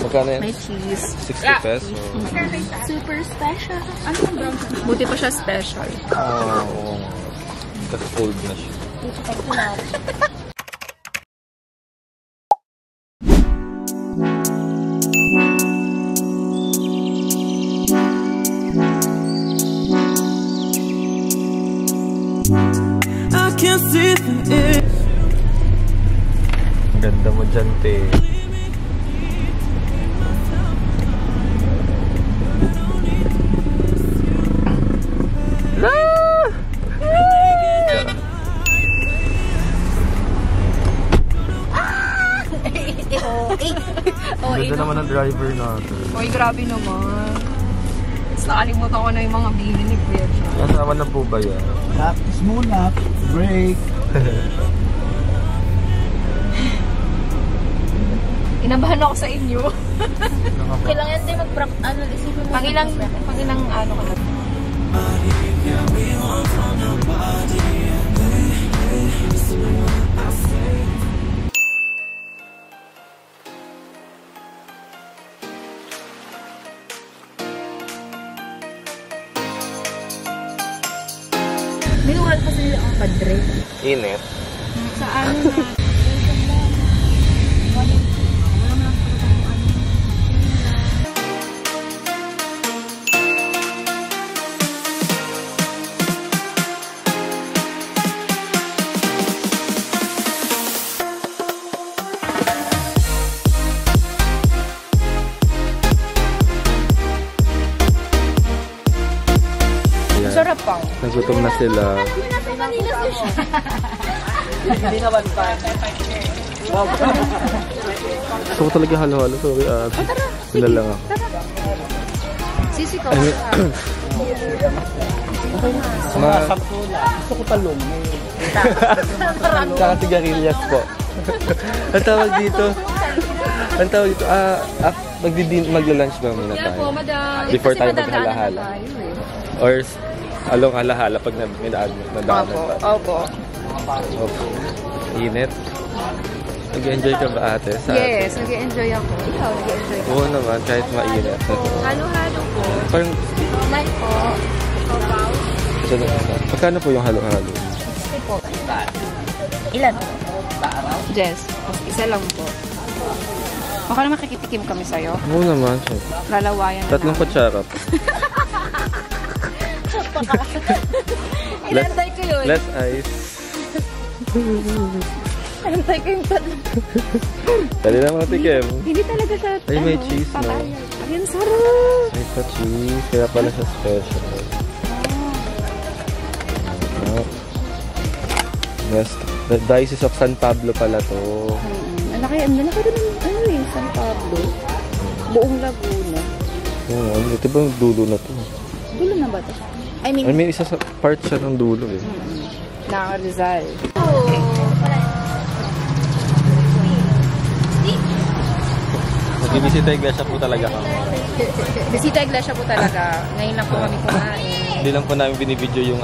Magkano yan? May cheese. 60 pesos. Super special. Ano yung brown? Buti pa siya special. Oo. Kasi cold na siya. I can't see through it. Ang ganda mo dyan, te. Ganda naman ang driver natin. Uy, grabe naman. Nakalimutan ko na yung mga bili ni Kuya. Kasama na po ba yan? Practice muna. Break. Inabahan ako sa inyo. Kailangan din mag-practice. Ano, isipin mo. Pangilang ano ka na. Minuhal pa sila ang padre. Init. Sa ano na. Sarap pa. Nagutom na sila. Nasa Manila siya. Hindi naman pa. Gusto ko talaga halo-halo. Sorry, sila lang ako. Sisi ko. Gusto ko talong. Tsaka sigarilyas po. Ang tawag dito. Magla-lunch ba muna tayo? Before tayo maghala-hala. Or along halahala pag nadaanan pa. Opo. Init. Nag-enjoy ka ba ate? Yes, nag-enjoy ako. Ikaw, nag-enjoy ka. Oo naman, kahit mainit. Halo-halo po. Parang, Like po. magkano po yung halo-halo? Po. Ilan? Jess, isa lang po. Baka naman makikitikim kami sa'yo. Oo naman. Lalawayan na Tatlong kutsara po. Inantay ko yun. Less ice. Inantay ko yung tatlong. Dali na mga tikim. Hindi talaga siya. Ay, may cheese na. Ayun, sarap. May pa cheese. Kaya pala siya special. Yes. The Diocese of San Pablo pala to. Ang laki rin ng San Pablo. Buong Laguna. Oo, ito ba yung dulo na to? Dulo na ba ito? I mean, may isa sa part siya ng dulo eh. na Rizal. Nagbibisita iglesia po talaga kami. Bisita iglesia po talaga. Ngayon lang po kami kumain. Hindi lang po namin binibidyo yung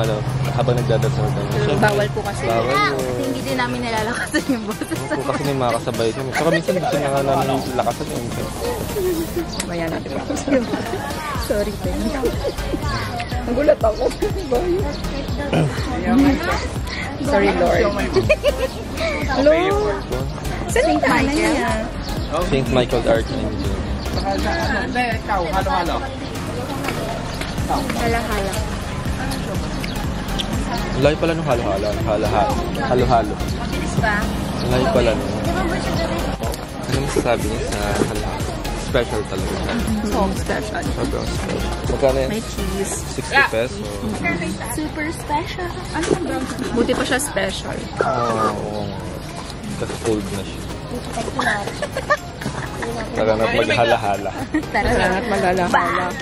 habang nagdadasal kami. Bawal po kasi. Bawal po. Kasi hindi din namin nalalakasan yung boses. Opo, kasi may makasabay kami. Saka minsan gusto na nga namin yung lakasan yung Maya natin pa. Sorry, Ben. Nagulat ako. Sorry, Lord. Lord. Saan yung tanan niya? St. Michael Archangel. Halo-halo. Hala-hala. Layo pala nung halo-halo. Halo-halo. Layo pala nung. Ano masasabi niya sa halo-halo? Special talaga siya. So, special. Sobrang special. Magkano yan? May cheese. 60 pesos. Super special. Ano yung brown? Buti pa siya special. Oo. Kasi cold na siya. Tara na't maghala-hala. Tara na't maghala-hala.